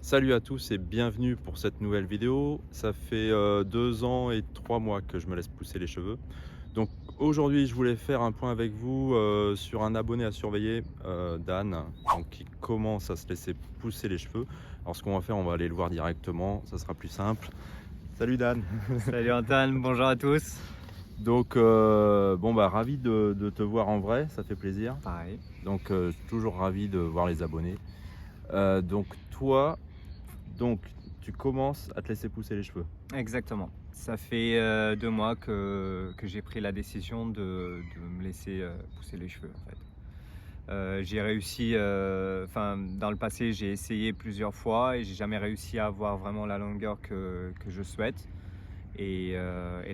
Salut à tous et bienvenue pour cette nouvelle vidéo. Ça fait 2 ans et 3 mois que je me laisse pousser les cheveux. Donc aujourd'hui, je voulais faire un point avec vous sur un abonné à surveiller, Dan, donc qui commence à se laisser pousser les cheveux. Alors ce qu'on va faire, on va aller le voir directement, ça sera plus simple. Salut Dan. Salut Antoine, bonjour à tous. Donc bon bah ravi de te voir en vrai, ça fait plaisir. Pareil. Donc toujours ravi de voir les abonnés. Donc toi, donc tu commences à te laisser pousser les cheveux. Exactement. Ça fait 2 mois que j'ai pris la décision de me laisser pousser les cheveux en fait. J'ai réussi, dans le passé j'ai essayé plusieurs fois et j'ai jamais réussi à avoir vraiment la longueur que je souhaite. Et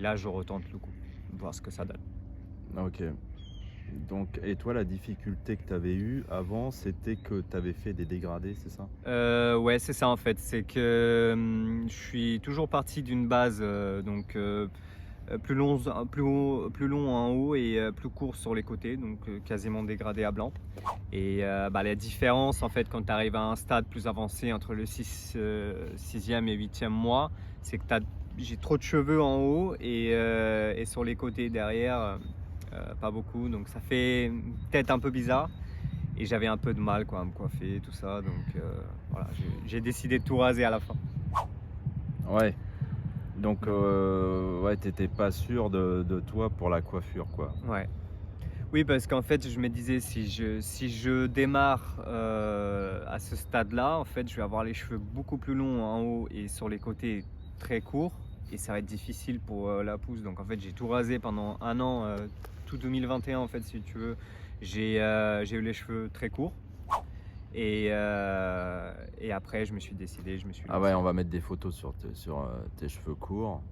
là je retente le coup, voir ce que ça donne. OK. Donc et toi, la difficulté que tu avais eue avant, c'était que tu avais fait des dégradés, c'est ça? Ouais, c'est ça en fait, c'est que je suis toujours parti d'une base plus long en haut et plus court sur les côtés, donc quasiment dégradé à blanc. La différence en fait quand tu arrives à un stade plus avancé entre le 6e et 8e mois, c'est que j'ai trop de cheveux en haut et sur les côtés derrière, pas beaucoup, donc ça fait une tête un peu bizarre et j'avais un peu de mal quoi, à me coiffer tout ça, donc voilà, j'ai décidé de tout raser à la fin. Ouais. Donc ouais, tu pas sûr de toi pour la coiffure, quoi. Ouais. Oui, parce qu'en fait, je me disais si je démarre, à ce stade-là, en fait, je vais avoir les cheveux beaucoup plus longs en haut et sur les côtés très courts et ça va être difficile pour, la pousse. Donc en fait, j'ai tout rasé pendant un an, tout 2021 en fait, si tu veux. J'ai eu les cheveux très courts et après je me suis décidé, je me suis Ah ouais, lancé. on va mettre des photos sur, tes cheveux courts.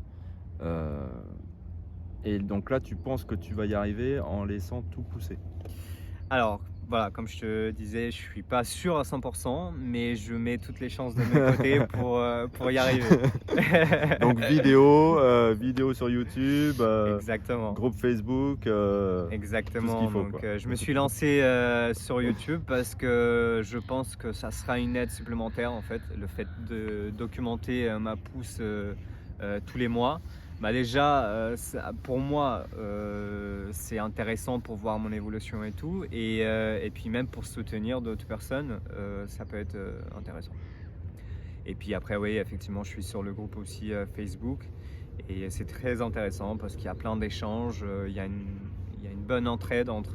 Heu et donc là, tu penses que tu vas y arriver en laissant tout pousser? Alors, voilà, comme je te disais, je suis pas sûr à 100%, mais je mets toutes les chances de mon côté pour y arriver. Donc vidéo sur YouTube, Exactement, groupe Facebook, tout ce qu'il exactement. faut, Donc, quoi. je me suis lancé sur YouTube parce que je pense que ça sera une aide supplémentaire en fait, le fait de documenter ma pousse tous les mois. Bah déjà, pour moi, c'est intéressant pour voir mon évolution et tout, et puis même pour soutenir d'autres personnes, ça peut être intéressant. Et puis après, oui, effectivement, je suis sur le groupe aussi Facebook et c'est très intéressant parce qu'il y a plein d'échanges, il y a une bonne entraide entre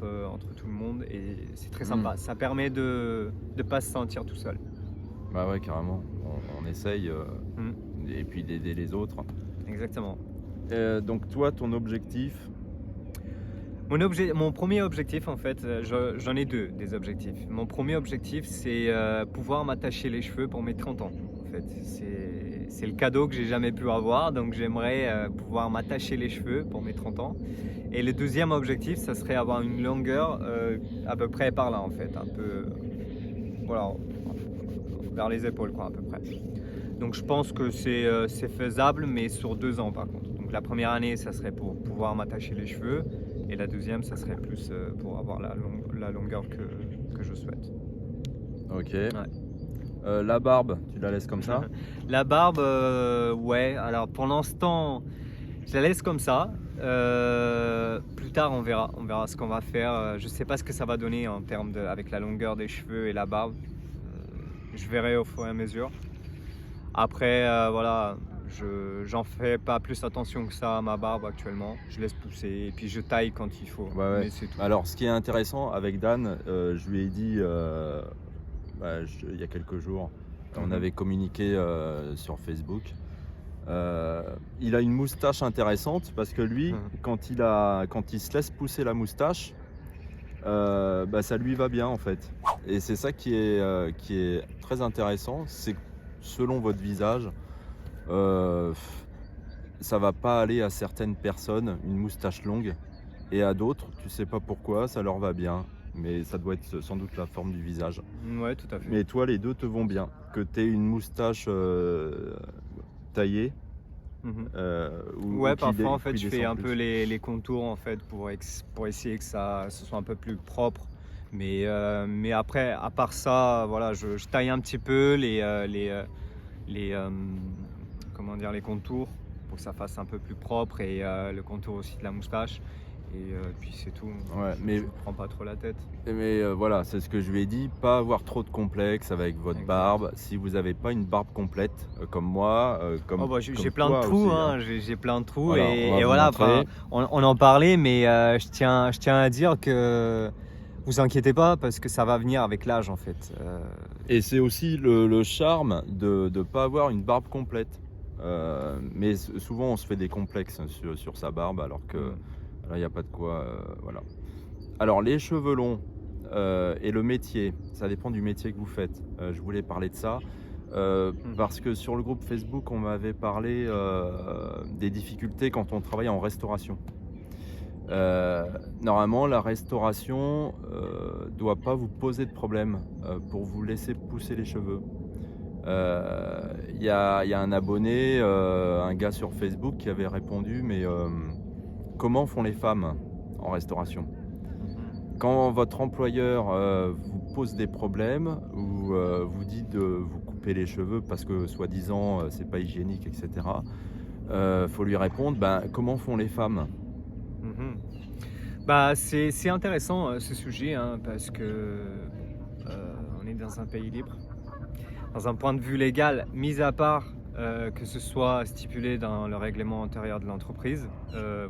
tout le monde et c'est très Mmh. sympa. Ça permet de ne pas se sentir tout seul. Bah ouais, carrément. On essaye, Mmh, et puis d'aider les autres. exactement. Donc toi, ton objectif. Mon premier objectif, en fait, j'en ai 2 des objectifs. Mon premier objectif, c'est pouvoir m'attacher les cheveux pour mes 30 ans. En fait, c'est le cadeau que j'ai jamais pu avoir, donc j'aimerais pouvoir m'attacher les cheveux pour mes 30 ans. Et le deuxième objectif, ça serait avoir une longueur à peu près par là, en fait, un peu, voilà, vers les épaules, quoi, à peu près. Donc je pense que c'est faisable, mais sur 2 ans par contre. Donc la première année, ça serait pour pouvoir m'attacher les cheveux et la deuxième, ça serait plus, pour avoir la longueur que je souhaite. OK. Ouais. La barbe, tu la laisses comme ça? La barbe, ouais, alors pour l'instant, je la laisse comme ça. Plus tard, on verra ce qu'on va faire. Je sais pas ce que ça va donner en termes avec la longueur des cheveux et la barbe. Je verrai au fur et à mesure. Après, voilà, j'en fais pas plus attention que ça à ma barbe actuellement. Je laisse pousser et puis je taille quand il faut, Ouais, ouais. mais c'est tout. Alors ce qui est intéressant avec Dan, je lui ai dit, il y a quelques jours, on Mmh. avait communiqué, sur Facebook. Il a une moustache intéressante parce que lui, Mmh. quand il se laisse pousser la moustache, ça lui va bien en fait. Et c'est ça qui est très intéressant, c'est que selon votre visage, heu, ça va pas aller à certaines personnes, une moustache longue, et à d'autres, tu sais pas pourquoi, ça leur va bien. Mais ça doit être sans doute la forme du visage. Ouais, tout à fait. Mais toi, les 2 te vont bien. Que tu aies une moustache, taillée, Mmh. ou Ouais, parfois en qui fait, je fais descend un peu plus. les contours en fait pour essayer que ça ce soit un peu plus propre. Mais après, à part ça, voilà, je taille un petit peu comment dire, les contours pour que ça fasse un peu plus propre et le contour aussi de la moustache. Et puis c'est tout. Ouais, Je mais me prends pas trop la tête. voilà, c'est ce que je lui ai dit, pas avoir trop de complexe avec votre Exact. barbe. Si vous n'avez pas une barbe complète, comme moi, comme, Oh bah, j'ai comme plein de toi trous, aussi, hein, j'ai plein de trous Voilà, on va et vous voilà, montrer. enfin, on en parlait, mais je tiens à dire que vous inquiétez pas parce que ça va venir avec l'âge en fait. Et c'est aussi le charme de ne pas avoir une barbe complète. Mais souvent, on se fait des complexes sur sa barbe, alors que là, il n'y a pas de quoi. Voilà. Alors, les cheveux longs et le métier, ça dépend du métier que vous faites. Je voulais parler de ça. Parce que sur le groupe Facebook, on m'avait parlé des difficultés quand on travaille en restauration. Normalement, la restauration doit pas vous poser de problème pour vous laisser pousser les cheveux. Il y a un abonné, un gars sur Facebook qui avait répondu, mais comment font les femmes en restauration? Quand votre employeur vous pose des problèmes ou vous dit de vous couper les cheveux parce que soi-disant c'est pas hygiénique, etc., faut lui répondre, ben, comment font les femmes? Bah, c'est intéressant ce sujet hein, parce que on est dans un pays libre. Dans un point de vue légal, mis à part que ce soit stipulé dans le règlement intérieur de l'entreprise,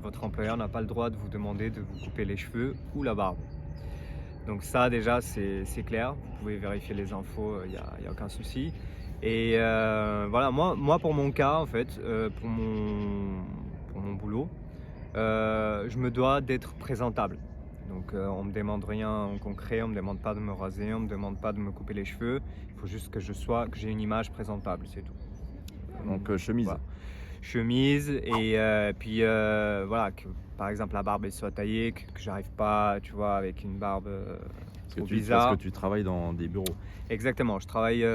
votre employeur n'a pas le droit de vous demander de vous couper les cheveux ou la barbe. Donc ça déjà c'est clair, vous pouvez vérifier les infos, il n'y a aucun souci. Et voilà, moi pour mon cas en fait, pour mon boulot, je me dois d'être présentable. Donc on me demande rien en concret, on me demande pas de me raser, on me demande pas de me couper les cheveux. Il faut juste que j'ai une image présentable, c'est tout. Donc chemise. Voilà. Chemise et puis voilà, que par exemple la barbe elle soit taillée, que j'arrive pas, tu vois, avec une barbe trop bizarre. Parce que tu travailles dans des bureaux. Exactement, je travaille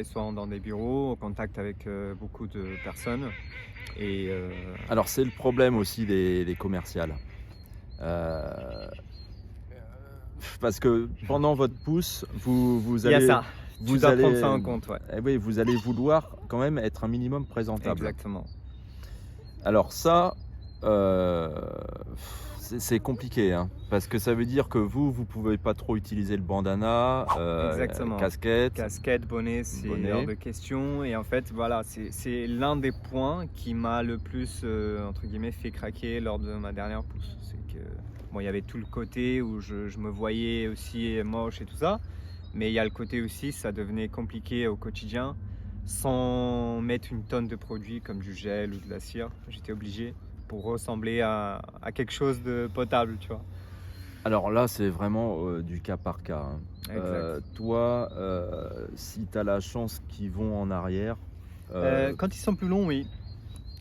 souvent dans des bureaux, au contact avec beaucoup de personnes. Et Alors c'est le problème aussi des commerciales. Parce que pendant votre pouce, vous il y a allez, ça, tu dois prendre ça en compte, ouais. oui, vous allez vouloir quand même être un minimum présentable. Exactement. Alors ça, c'est compliqué, hein, parce que ça veut dire que vous pouvez pas trop utiliser le bandana, Exactement. Casquette, bonnet, c'est hors de question. Et en fait, voilà, c'est l'un des points qui m'a le plus, entre guillemets, fait craquer lors de ma dernière pousse. C'est que, bon, il y avait tout le côté où je me voyais aussi moche et tout ça, mais il y a le côté aussi, ça devenait compliqué au quotidien. Sans mettre une tonne de produits comme du gel ou de la cire, j'étais obligé pour ressembler à quelque chose de potable, tu vois. Alors là, c'est vraiment du cas par cas, hein. Toi, si tu as la chance qu'ils vont en arrière. Quand ils sont plus longs, oui.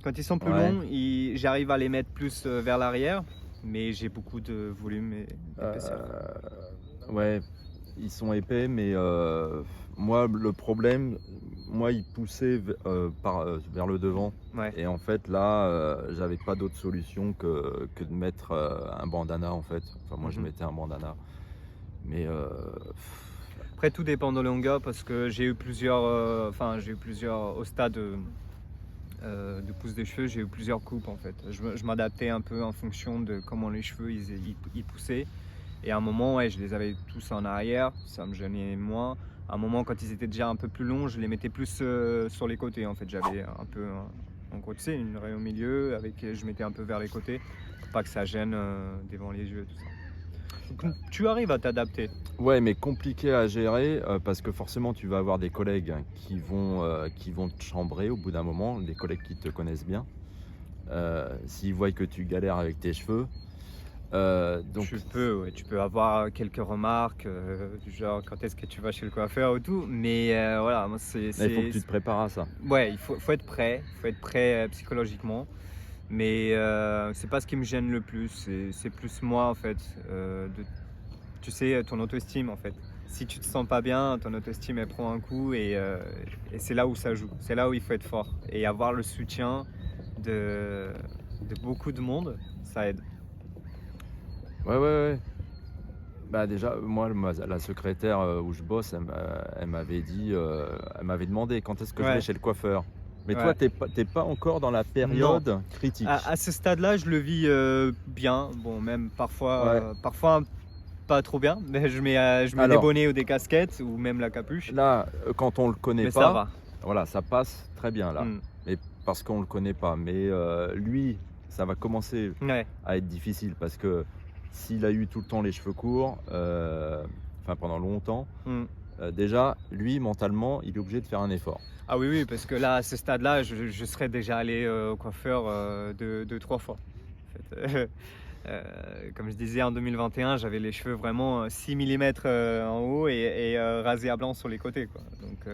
Quand ils sont plus Ouais. longs, j'arrive à les mettre plus vers l'arrière, mais j'ai beaucoup de volume et d'épaisseur. Ouais, ils sont épais, mais moi, le problème, ils poussaient vers le devant. Ouais. Et en fait, là, j'avais pas d'autre solution que de mettre un bandana, en fait. Enfin, moi, je mettais un bandana. Mais Après, tout dépend de longueur parce que j'ai eu plusieurs, au stade de pousse des cheveux, j'ai eu plusieurs coupes en fait. Je m'adaptais un peu en fonction de comment les cheveux ils poussaient. Et à un moment, ouais, je les avais tous en arrière, ça me gênait moins. À un moment, quand ils étaient déjà un peu plus longs, je les mettais plus sur les côtés. En fait, j'avais un peu, en gros, tu sais, une raie au milieu, je mettais un peu vers les côtés pour pas que ça gêne devant les yeux, tout ça. Donc, tu arrives à t'adapter. ouais, mais compliqué à gérer parce que forcément, tu vas avoir des collègues qui vont te chambrer au bout d'un moment, des collègues qui te connaissent bien. S'ils voient que tu galères avec tes cheveux. Donc, Tu peux avoir quelques remarques du genre quand est-ce que tu vas chez le coiffeur ou tout, mais voilà, moi il faut que tu te prépares à ça. Ouais, il faut être prêt, psychologiquement, mais c'est pas ce qui me gêne le plus, c'est plus moi en fait, tu sais, ton auto-estime en fait. Si tu te sens pas bien, ton auto-estime elle prend un coup et c'est là où ça joue, c'est là où il faut être fort et avoir le soutien de beaucoup de monde, ça aide. Ouais. Bah déjà, moi, la secrétaire où je bosse, elle m'avait dit, elle m'avait demandé quand est-ce que je vais Ouais, chez le coiffeur. Mais toi, ouais. t'es pas encore dans la Non, période critique. à ce stade-là, je le vis bien. Bon, même Ouais. parfois pas trop bien, mais je mets des Alors, bonnets ou des casquettes ou même la capuche, là, quand on le connaît mais ça pas, va. voilà, ça passe très bien là. Mm. Mais parce qu'on le connaît pas. Mais lui, ça va commencer Ouais, à être difficile parce que s'il a eu tout le temps les cheveux courts, enfin pendant longtemps, mm. déjà, lui, mentalement, il est obligé de faire un effort. Ah oui, oui, parce que là, à ce stade-là, je serais déjà allé au coiffeur 2, 3 fois. En fait. Comme je disais, en 2021, j'avais les cheveux vraiment 6 mm en haut et rasés à blanc sur les côtés, quoi. Donc,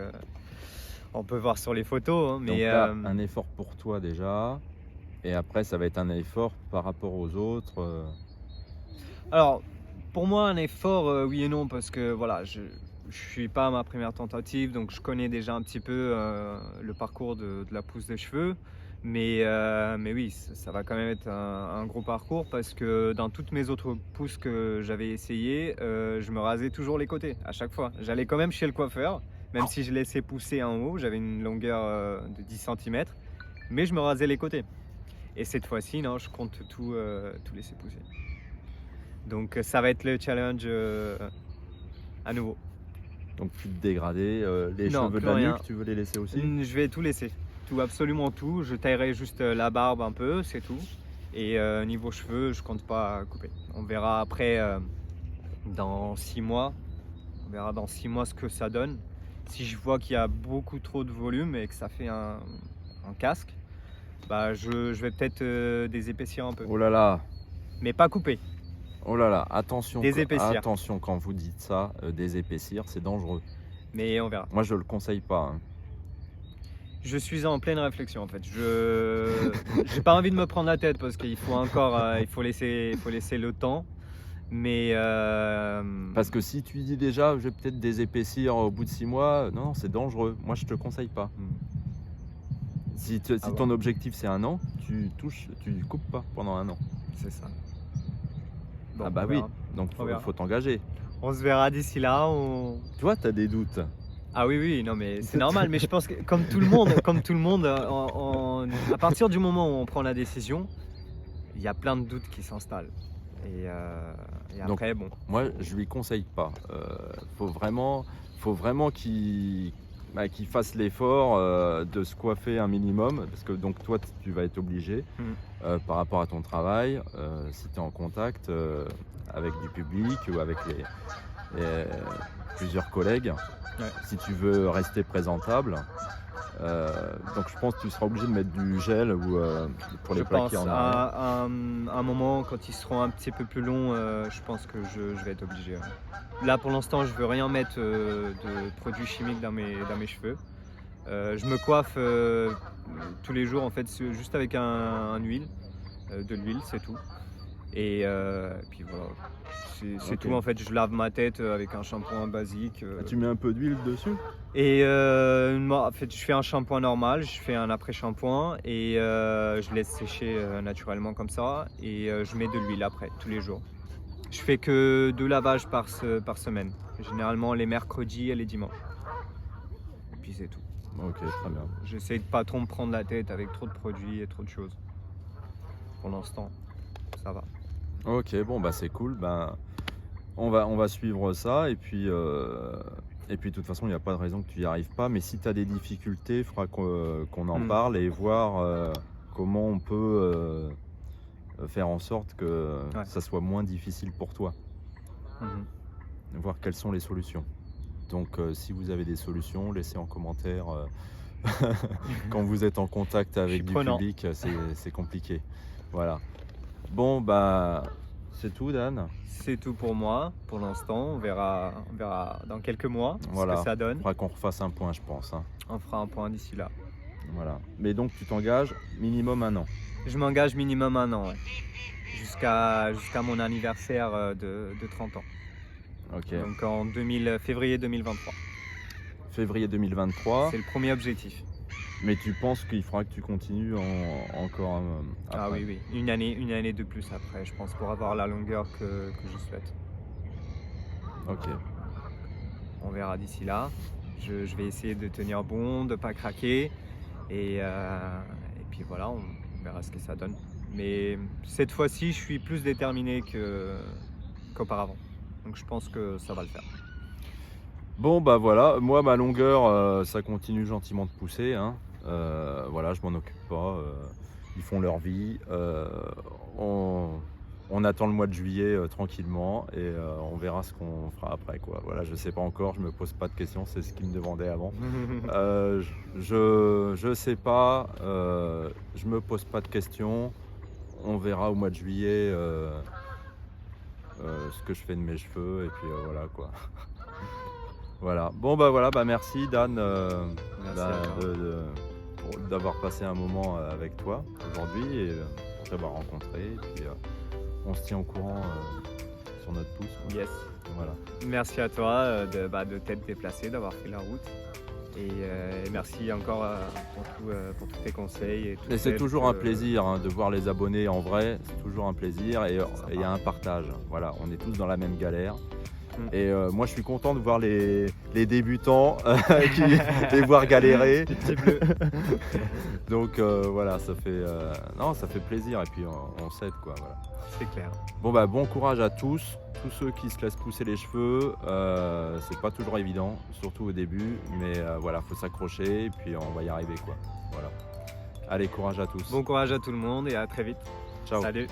on peut voir sur les photos, hein, Donc mais là, un effort pour toi déjà, et après, ça va être un effort par rapport aux autres. alors, pour moi, un effort, oui et non, parce que voilà, je suis pas à ma première tentative, donc je connais déjà un petit peu le parcours de la pousse des cheveux. Mais oui, ça va quand même être un gros parcours parce que dans toutes mes autres pousses que j'avais essayées, je me rasais toujours les côtés à chaque fois. J'allais quand même chez le coiffeur, même si je laissais pousser en haut, j'avais une longueur de 10 cm, mais je me rasais les côtés. Et cette fois-ci, non, je compte tout laisser pousser. Donc ça va être le challenge à nouveau. Donc plus de dégradé, les Non, cheveux de plus la rien. nuque, tu veux les laisser aussi? Je vais tout laisser, tout, absolument tout. Je taillerai juste la barbe un peu, c'est tout. Et niveau cheveux, je compte pas couper. On verra après dans 6 mois. On verra dans 6 mois ce que ça donne. Si je vois qu'il y a beaucoup trop de volume et que ça fait un casque, bah je vais peut-être désépaissir un peu. Oh là là, Mais pas couper, oh là là, attention, désépaissir. attention quand vous dites ça, désépaissir, c'est dangereux. Mais on verra. Moi, je le conseille pas, hein. Je suis en pleine réflexion en fait. J'ai pas envie de me prendre la tête parce qu'il faut encore, il faut laisser le temps. Mais Parce que si tu dis déjà, je vais peut-être désépaissir au bout de 6 mois, non, c'est dangereux. Moi, je te conseille pas. Si Ah ton bon, objectif c'est 1 an, tu coupes pas pendant 1 an. c'est ça. Bon, Ah bah on oui, verra. donc On verra. faut t'engager. On se verra d'ici là. Tu vois, tu as des doutes. Ah oui, oui, non, mais c'est normal. Mais je pense que comme tout le monde, à partir du moment où on prend la décision, il y a plein de doutes qui s'installent. Et Donc, après, bon, moi, je lui conseille pas. Faut vraiment qu'il fasse l'effort de se coiffer un minimum, parce que donc toi, tu vas être obligé par rapport à ton travail, si tu es en contact avec du public ou avec plusieurs collègues, ouais. si tu veux rester présentable. Donc je pense que tu seras obligé de mettre du gel ou pour les Je pense plaquer en arrière. à un moment, quand ils seront un petit peu plus longs, je pense que je vais être obligé. Ouais. Là, pour l'instant, je veux rien mettre de produits chimiques dans mes cheveux. Je me coiffe tous les jours, en fait, juste avec un huile, de l'huile, c'est tout. Et puis voilà, c'est Ok. tout. En fait, je lave ma tête avec un shampoing basique. Tu mets un peu d'huile dessus? Et moi, en fait, je fais un shampoing normal, je fais un après-shampoing et je laisse sécher naturellement comme ça. Et je mets de l'huile après, tous les jours. Je fais que 2 lavages par semaine, généralement les mercredis et les dimanches. Et puis c'est tout. Ok, très bien. J'essaie de pas trop me prendre la tête avec trop de produits et trop de choses. Pour l'instant, ça va. Ok, bon bah c'est cool. Ben, on va suivre ça et puis de toute façon il n'y a pas de raison que tu n'y arrives pas. Mais si tu as des difficultés, il faudra qu'on en parle et voir comment on peut faire en sorte que Ouais. ça soit moins difficile pour toi. Mhm. Voir quelles sont les solutions. Donc si vous avez des solutions, laissez en commentaire. Quand vous êtes en contact avec du prenant. public, c'est compliqué. Voilà. Bon, bah, c'est tout, Dan. C'est tout pour moi, pour l'instant. On verra dans quelques mois Voilà. ce que ça Il donne. faudra qu'on refasse un point, je pense, hein. On fera un point d'ici là. Voilà. Mais donc, tu t'engages minimum 1 an. Je m'engage minimum 1 an, ouais. Jusqu'à mon anniversaire de 30 ans. Ok. Donc en février 2023. Février 2023. C'est le premier objectif. Mais tu penses qu'il faudra que tu continues encore après? Ah oui, oui. Une année de plus après, je pense, pour avoir la longueur que je souhaite. Ok. On verra d'ici là. Je vais essayer de tenir bon, de ne pas craquer. Et puis voilà, on verra ce que ça donne. Mais cette fois-ci, je suis plus déterminé qu'auparavant. Donc je pense que ça va le faire. Bon bah voilà, moi ma longueur ça continue gentiment de pousser, hein. Voilà, je m'en occupe pas, ils font leur vie. On attend le mois de juillet tranquillement et on verra ce qu'on fera après quoi. Voilà, je sais pas encore, je me pose pas de questions, c'est ce qu'ils me demandaient avant. Je sais pas, je me pose pas de questions. On verra au mois de juillet ce que je fais de mes cheveux et puis voilà quoi. Voilà. Bon bah voilà, bah merci Dan Merci à toi. d'avoir passé un moment avec toi aujourd'hui et pour t'avoir rencontré. Et puis on se tient au courant sur notre pouce, quoi. Yes. Voilà. Merci à toi de t'être déplacé, d'avoir fait la route. Et merci encore pour tous tes conseils. Et toutes Et c'est les aides toujours un que- plaisir hein, de voir les abonnés en vrai, c'est toujours un plaisir et il y a un partage. Voilà, on est tous dans la même galère. Et moi je suis content de voir les débutants, les voir galérer. Les petits bleus. Donc voilà, ça fait plaisir et puis on s'aide quoi. Voilà. C'est clair. Bon bah bon courage à tous ceux qui se laissent pousser les cheveux. C'est pas toujours évident, surtout au début, mais voilà, faut s'accrocher et puis on va y arriver quoi. Voilà. Allez, courage à tous. Bon courage à tout le monde et à très vite. Ciao. Salut.